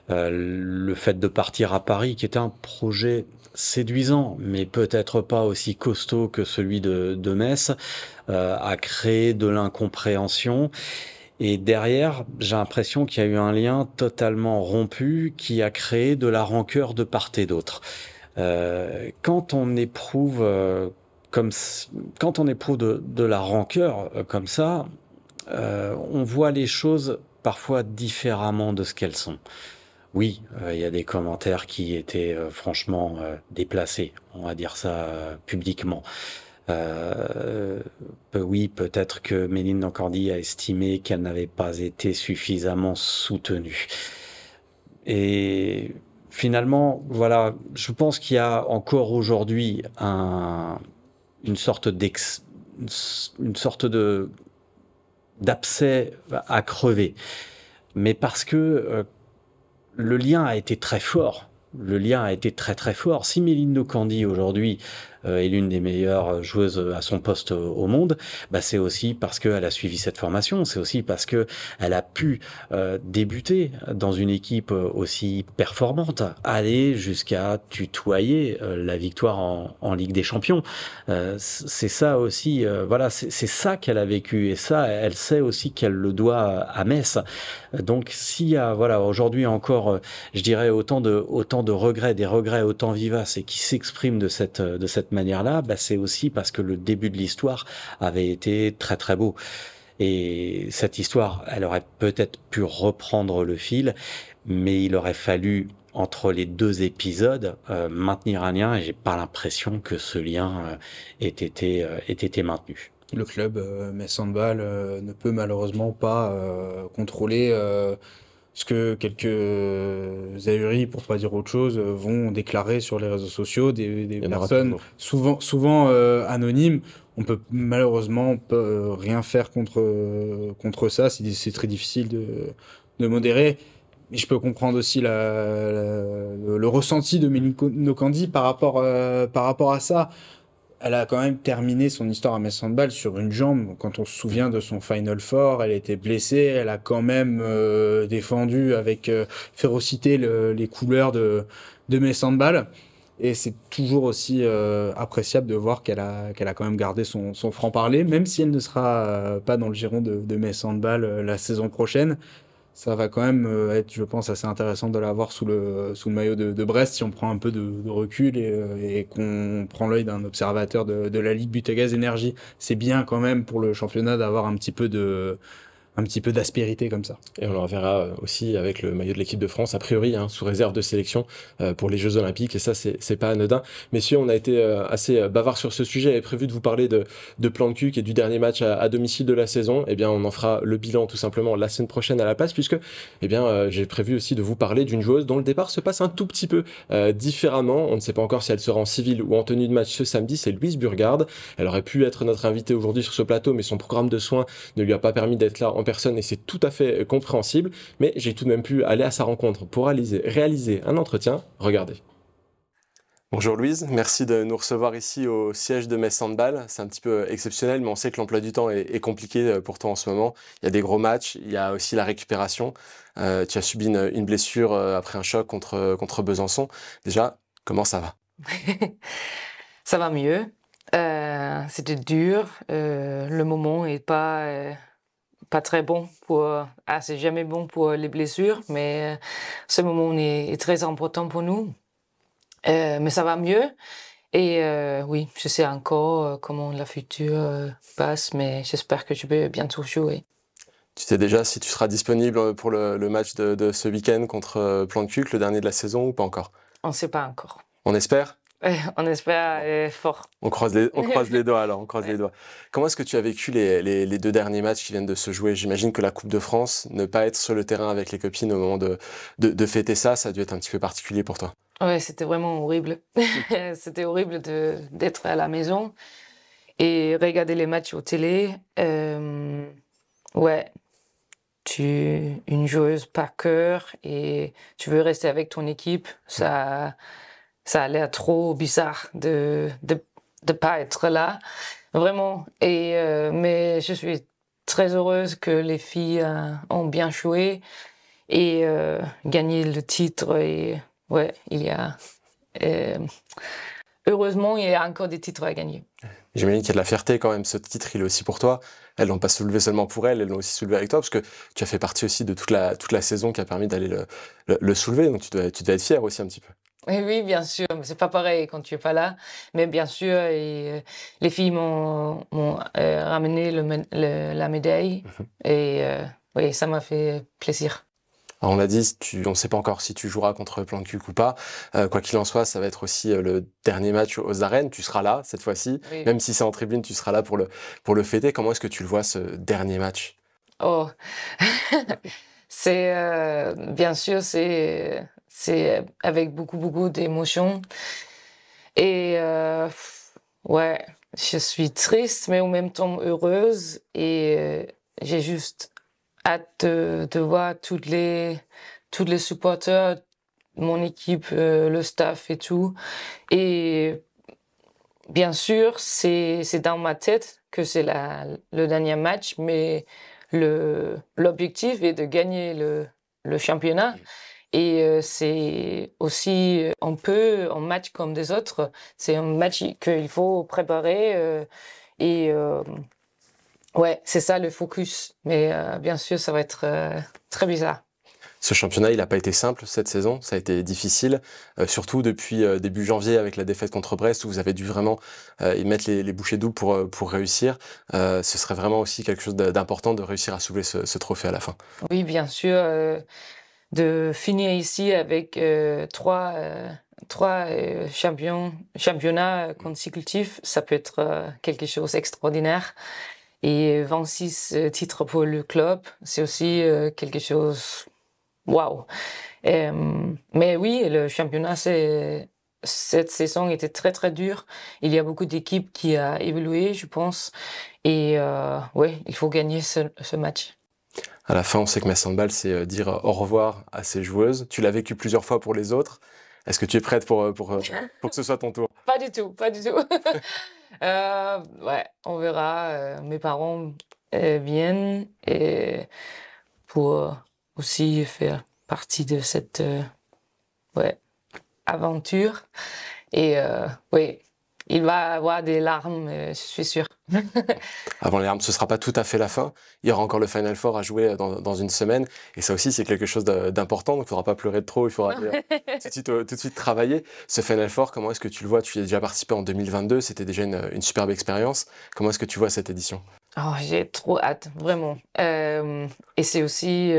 Le fait de partir à Paris, qui était un projet séduisant, mais peut-être pas aussi costaud que celui de Metz, a créé de l'incompréhension. Et derrière, j'ai l'impression qu'il y a eu un lien totalement rompu qui a créé de la rancœur de part et d'autre. Quand on éprouve de la rancœur comme ça, on voit les choses parfois différemment de ce qu'elles sont. Oui, il y a des commentaires qui étaient franchement déplacés, on va dire ça publiquement. Oui, peut-être que Méline Nokandi a estimé qu'elle n'avait pas été suffisamment soutenue. Et finalement, voilà, je pense qu'il y a encore aujourd'hui une sorte d'abcès à crever. Mais parce que le lien a été très fort. Le lien a été très très fort. Si Méline Nokandi aujourd'hui est l'une des meilleures joueuses à son poste au monde, bah c'est aussi parce qu'elle a suivi cette formation. C'est aussi parce que elle a pu débuter dans une équipe aussi performante, aller jusqu'à tutoyer la victoire en Ligue des Champions. C'est ça aussi. Voilà, c'est ça qu'elle a vécu, et ça, elle sait aussi qu'elle le doit à Metz. Donc s'il y a voilà aujourd'hui encore, je dirais autant de regrets, des regrets autant vivaces et qui s'expriment de cette manière-là, bah c'est aussi parce que le début de l'histoire avait été très très beau. Et cette histoire, elle aurait peut-être pu reprendre le fil, mais il aurait fallu entre les 2 épisodes maintenir un lien, et j'ai pas l'impression que ce lien ait été maintenu. Le club Metz Handball ne peut malheureusement pas contrôler ce que quelques ahuris, pour pas dire autre chose, vont déclarer sur les réseaux sociaux, des personnes souvent anonymes. On peut malheureusement rien faire contre ça. C'est très difficile de modérer. Mais je peux comprendre aussi le ressenti de Méline Nokandi par rapport à ça. Elle a quand même terminé son histoire à Metz Handball sur une jambe. Quand on se souvient de son Final Four, elle était blessée. Elle a quand même défendu avec férocité les couleurs de Metz Handball. Et c'est toujours aussi appréciable de voir qu'elle a quand même gardé son franc-parler, même si elle ne sera pas dans le giron de Metz Handball la saison prochaine. Ça va quand même être, je pense, assez intéressant de la voir sous le maillot de Brest, si on prend un peu de recul et qu'on prend l'œil d'un observateur de la Ligue Butagaz Énergie. C'est bien quand même pour le championnat d'avoir un petit peu un petit peu d'aspérité comme ça. Et on le reverra aussi avec le maillot de l'équipe de France, a priori, sous réserve de sélection pour les Jeux Olympiques. Et ça, c'est pas anodin. Messieurs, on a été assez bavard sur ce sujet. J'avais prévu de vous parler de plan de cul et du dernier match à domicile de la saison. Eh bien, on en fera le bilan tout simplement la semaine prochaine à la place, puisque j'ai prévu aussi de vous parler d'une joueuse dont le départ se passe un tout petit peu différemment. On ne sait pas encore si elle sera en civil ou en tenue de match ce samedi. C'est Louise Burgard. Elle aurait pu être notre invitée aujourd'hui sur ce plateau, mais son programme de soins ne lui a pas permis d'être là en personne et c'est tout à fait compréhensible. Mais j'ai tout de même pu aller à sa rencontre pour réaliser un entretien. Regardez. Bonjour Louise, merci de nous recevoir ici au siège de Metz Handball. C'est un petit peu exceptionnel, mais on sait que l'emploi du temps est compliqué pour toi en ce moment. Il y a des gros matchs, il y a aussi la récupération. Tu as subi une blessure après un choc contre Besançon. Déjà, comment ça va? Ça va mieux. C'était dur. Le moment est pas très bon c'est jamais bon pour les blessures, mais ce moment est très important pour nous. Mais ça va mieux. Et oui, je sais encore comment la future passe, mais j'espère que je vais bientôt jouer. Tu sais déjà si tu seras disponible pour le match de ce week-end contre Plantuc, le dernier de la saison, ou pas encore? On ne sait pas encore. On espère? On espère fort. On croise les doigts alors, on croise les doigts. Comment est-ce que tu as vécu les 2 derniers matchs qui viennent de se jouer? J'imagine que la Coupe de France, ne pas être sur le terrain avec les copines au moment de fêter ça a dû être un petit peu particulier pour toi. Ouais, c'était vraiment horrible. C'était horrible d'être à la maison et regarder les matchs au télé. Ouais, une joueuse par cœur et tu veux rester avec ton équipe, ça a l'air trop bizarre de pas être là, vraiment. Mais je suis très heureuse que les filles ont bien joué et gagné le titre. Et ouais, heureusement, il y a encore des titres à gagner. J'imagine qu'il y a de la fierté quand même. Ce titre, il est aussi pour toi. Elles l'ont pas soulevé seulement pour elles l'ont aussi soulevé avec toi, parce que tu as fait partie aussi de toute la saison qui a permis d'aller le soulever. Donc tu dois être fier aussi un petit peu. Oui, bien sûr, mais c'est pas pareil quand tu es pas là. Mais bien sûr, les filles m'ont ramené la médaille et oui, ça m'a fait plaisir. Alors on l'a dit, on ne sait pas encore si tu joueras contre Plantuc ou pas. Quoi qu'il en soit, ça va être aussi le dernier match aux arènes. Tu seras là cette fois-ci, Oui. même si c'est en tribune, tu seras là pour le fêter. Comment est-ce que tu le vois ce dernier match? Oh, c'est bien sûr, c'est avec beaucoup d'émotions et ouais, je suis triste mais en même temps heureuse et j'ai juste hâte de voir tous les supporters, mon équipe, le staff et tout. Et bien sûr, c'est dans ma tête que c'est le dernier match, mais l'objectif est de gagner le championnat. Et c'est aussi un match comme des autres. C'est un match qu'il faut préparer ouais, c'est ça le focus. Mais bien sûr, ça va être très bizarre. Ce championnat, il n'a pas été simple cette saison, ça a été difficile, surtout depuis début janvier avec la défaite contre Brest où vous avez dû vraiment y mettre les bouchées doubles pour réussir. Ce serait vraiment aussi quelque chose d'important de réussir à soulever ce trophée à la fin. Oui, bien sûr, de finir ici avec trois championnats consécutifs, ça peut être quelque chose d'extraordinaire. Et 26 titres pour le club, c'est aussi quelque chose... Waouh! Mais oui, le championnat, cette saison était très très dure. Il y a beaucoup d'équipes qui ont évolué, je pense. Et ouais, il faut gagner ce match. À la fin, on sait que Metz Handball, c'est dire au revoir à ses joueuses. Tu l'as vécu plusieurs fois pour les autres. Est-ce que tu es prête pour que ce soit ton tour? Pas du tout, pas du tout. Ouais, on verra. Mes parents viennent et pour aussi faire partie de cette aventure. Et oui, il va avoir des larmes, je suis sûre. Avant les larmes, ce sera pas tout à fait la fin. Il y aura encore le Final Four à jouer dans une semaine. Et ça aussi, c'est quelque chose d'important. Donc, il ne faudra pas pleurer de trop. Il faudra tout de suite travailler. Ce Final Four, comment est-ce que tu le vois? Tu y as déjà participé en 2022. C'était déjà une superbe expérience. Comment est-ce que tu vois cette édition? Oh, j'ai trop hâte, vraiment. Et c'est aussi,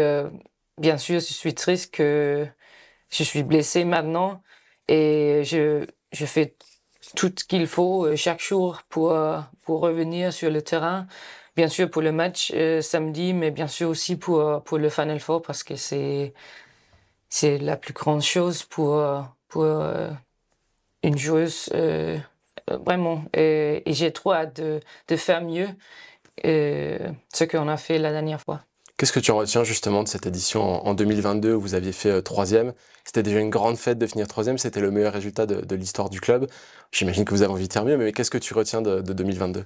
bien sûr, je suis triste que je suis blessée maintenant et je fais tout ce qu'il faut chaque jour pour revenir sur le terrain. Bien sûr pour le match samedi, mais bien sûr aussi pour le Final Four parce que c'est la plus grande chose pour une joueuse, vraiment. Et j'ai trop hâte de faire mieux ce qu'on a fait la dernière fois. Qu'est-ce que tu en retiens justement de cette édition en 2022 où vous aviez fait troisième? C'était déjà une grande fête de finir troisième, c'était le meilleur résultat de l'histoire du club. J'imagine que vous avez envie de faire mieux, mais qu'est-ce que tu retiens de 2022?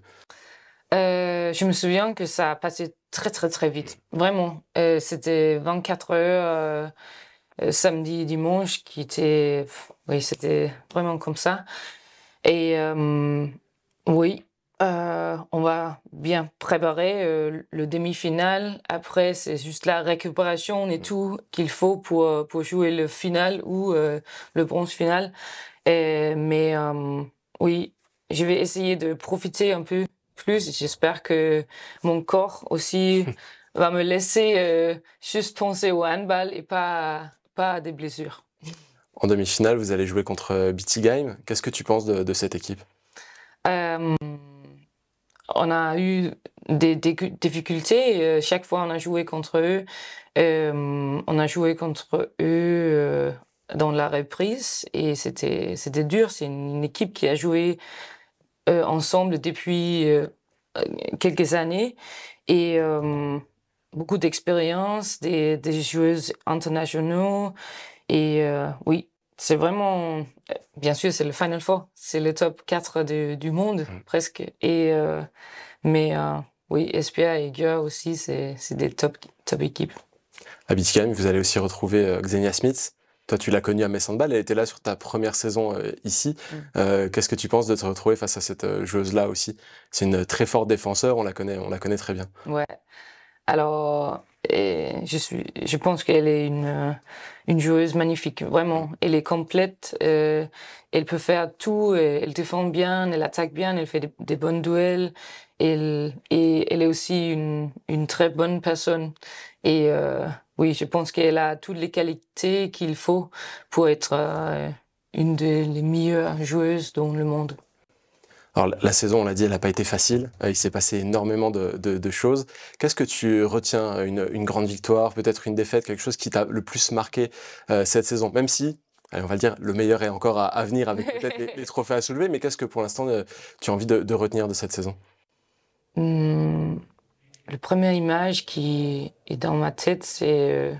Je me souviens que ça a passé très très très vite, vraiment. C'était 24 heures samedi et dimanche qui étaient, oui, c'était vraiment comme ça. Et oui, on va bien préparer le demi-finale. Après, c'est juste la récupération et tout qu'il faut pour jouer le final ou le bronze final. Mais oui, je vais essayer de profiter un peu plus. J'espère que mon corps aussi va me laisser juste penser au handball et pas à des blessures. En demi-finale, vous allez jouer contre Bietigheim. Qu'est-ce que tu penses de cette équipe? On a eu des difficultés. Chaque fois, on a joué contre eux. On a joué contre eux dans la reprise et c'était dur. C'est une équipe qui a joué ensemble depuis quelques années et beaucoup d'expérience, des joueuses internationaux et oui, c'est vraiment, bien sûr, c'est le Final Four, c'est le top 4 du monde presque et mais oui, SPA et GUA aussi, c'est des top équipes. À Bietigheim, vous allez aussi retrouver Xenia Smith. Toi, tu l'as connue à Metz Handball, elle était là sur ta première saison ici. Qu'est-ce que tu penses de te retrouver face à cette joueuse-là aussi? C'est une très forte défenseur, on la connaît très bien. Ouais. Alors, je pense qu'elle est une joueuse magnifique, vraiment. Elle est complète, elle peut faire tout, elle défend bien, elle attaque bien, elle fait des bons duels, et elle est aussi une très bonne personne. Et oui, je pense qu'elle a toutes les qualités qu'il faut pour être une des meilleures joueuses dans le monde. Alors la saison, on l'a dit, elle n'a pas été facile. Il s'est passé énormément de choses. Qu'est-ce que tu retiens? Une grande victoire, peut-être une défaite, quelque chose qui t'a le plus marqué cette saison? Même si, allez, on va le dire, le meilleur est encore à venir avec peut-être les trophées à soulever, mais qu'est-ce que pour l'instant tu as envie de retenir de cette saison? La première image qui est dans ma tête, c'est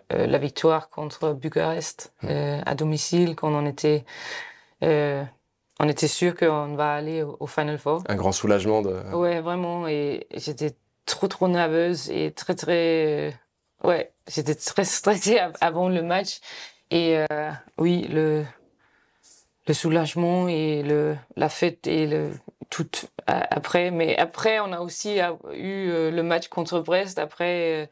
la victoire contre Bucarest à domicile, quand on était sûr qu'on va aller au Final Four. Un grand soulagement Ouais, vraiment. Et j'étais trop nerveuse et ouais, j'étais très stressée avant le match. Et oui, le soulagement et la fête et tout après. Mais après, on a aussi eu le match contre Brest. Après.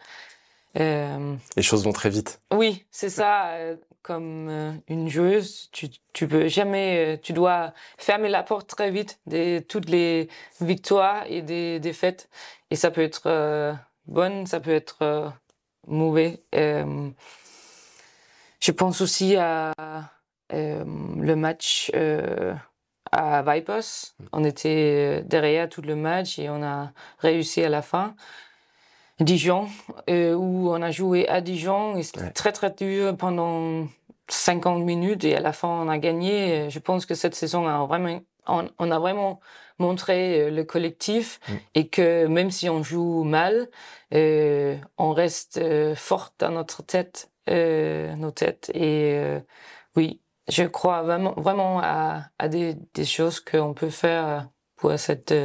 Les choses vont très vite. Oui, c'est ça. Comme une joueuse, tu peux jamais, tu dois fermer la porte très vite de toutes les victoires et des défaites. Et ça peut être bonne, ça peut être mauvais. Je pense aussi à le match à Vipers. On était derrière tout le match et on a réussi à la fin. Dijon, où on a joué à Dijon, et c'était très dur pendant 50 minutes et à la fin on a gagné. Je pense que cette saison on a vraiment montré le collectif et que même si on joue mal, on reste fort dans notre tête, nos têtes. Et oui, je crois vraiment à des choses qu'on peut faire pour cette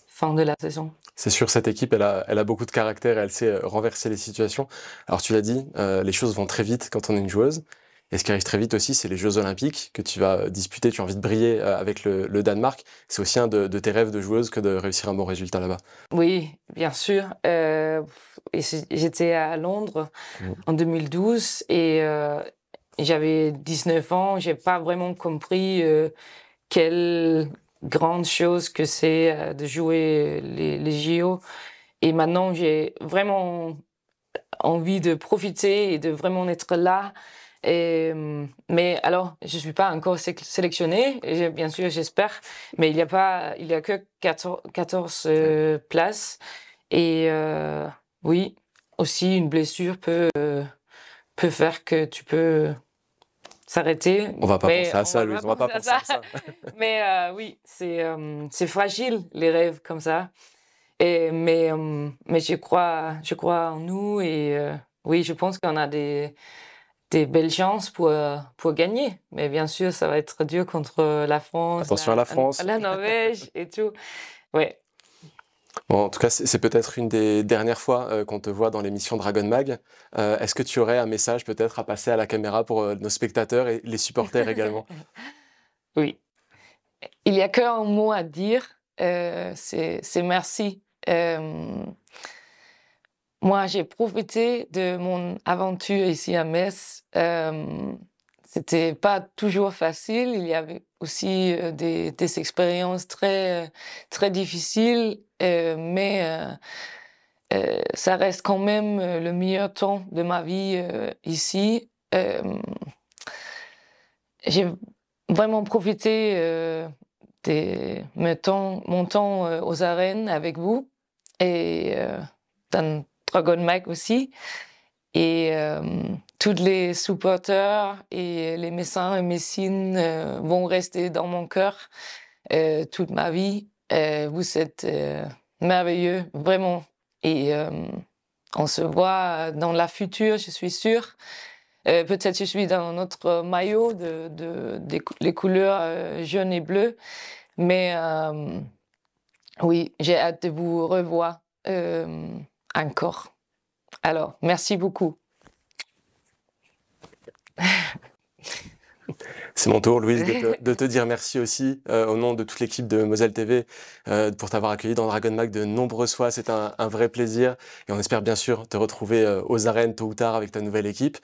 fin de la saison. C'est sûr, cette équipe, elle a beaucoup de caractère et elle sait renverser les situations. Alors tu l'as dit, les choses vont très vite quand on est une joueuse. Et ce qui arrive très vite aussi, c'est les Jeux Olympiques que tu vas disputer. Tu as envie de briller avec le Danemark. C'est aussi un de tes rêves de joueuse que de réussir un bon résultat là-bas. Oui, bien sûr. J'étais à Londres en 2012 et j'avais 19 ans. J'ai pas vraiment compris quel grande chose que c'est de jouer les JO. Et maintenant, j'ai vraiment envie de profiter et de vraiment être là. Mais alors, je suis pas encore sélectionnée, bien sûr, j'espère, mais il y a que 14 places. Et oui, aussi une blessure peut faire que tu peux s'arrêter. On va pas penser à ça, Louise, on va pas penser à ça. Mais oui, c'est fragile, les rêves comme ça. Mais je crois en nous et oui, je pense qu'on a des belles chances pour gagner. Mais bien sûr, ça va être dur contre la France, Attention à la France, la Norvège et tout. Ouais. Bon, en tout cas, c'est peut-être une des dernières fois qu'on te voit dans l'émission Dragon Mag. Est-ce que tu aurais un message peut-être à passer à la caméra pour nos spectateurs et les supporters également? Oui. Il n'y a qu'un mot à dire, c'est merci. Moi, j'ai profité de mon aventure ici à Metz. C'était pas toujours facile. Il y avait aussi des expériences très difficiles, mais ça reste quand même le meilleur temps de ma vie ici. J'ai vraiment profité de mon temps aux arènes avec vous et dans Dragon Mag aussi. Et tous les supporters et les Messins et Messines vont rester dans mon cœur toute ma vie. Vous êtes merveilleux, vraiment. Et on se voit dans la future, je suis sûre. Peut-être je suis dans notre maillot les couleurs jaune et bleu. Mais oui, j'ai hâte de vous revoir encore. Alors, merci beaucoup. C'est mon tour, Louise, de te dire merci aussi au nom de toute l'équipe de Moselle TV pour t'avoir accueilli dans Dragon Mag de nombreuses fois. C'est un vrai plaisir et on espère bien sûr te retrouver aux arènes tôt ou tard avec ta nouvelle équipe.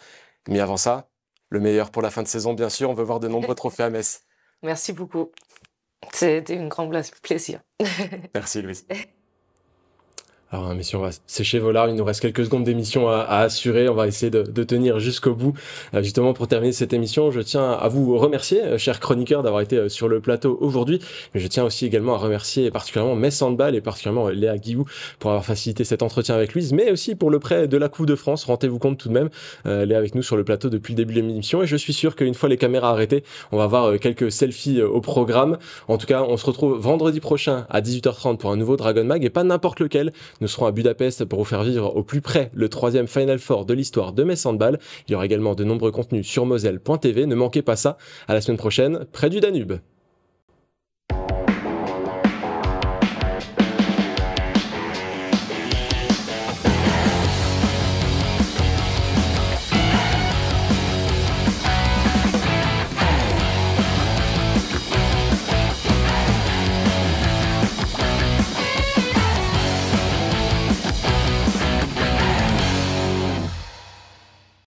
Mais avant ça, le meilleur pour la fin de saison, bien sûr. On veut voir de nombreux trophées à Metz. Merci beaucoup. C'était un grand plaisir. Merci, Louise. Alors, messieurs, on va sécher vos larmes. Il nous reste quelques secondes d'émission à assurer. On va essayer de tenir jusqu'au bout. Justement, pour terminer cette émission, je tiens à vous remercier, chers chroniqueurs, d'avoir été sur le plateau aujourd'hui. Mais je tiens aussi également à remercier particulièrement Metz Handball et particulièrement Léa Guillou pour avoir facilité cet entretien avec Louise, mais aussi pour le prêt de la Coupe de France. Rendez-vous compte tout de même, elle est avec nous sur le plateau depuis le début de l'émission et je suis sûr qu'une fois les caméras arrêtées, on va avoir quelques selfies au programme. En tout cas, on se retrouve vendredi prochain à 18h30 pour un nouveau Dragon Mag et pas n'importe lequel. Nous serons à Budapest pour vous faire vivre au plus près le 3e Final Four de l'histoire de Metz Handball. Il y aura également de nombreux contenus sur moselle.tv. Ne manquez pas ça. À la semaine prochaine, près du Danube.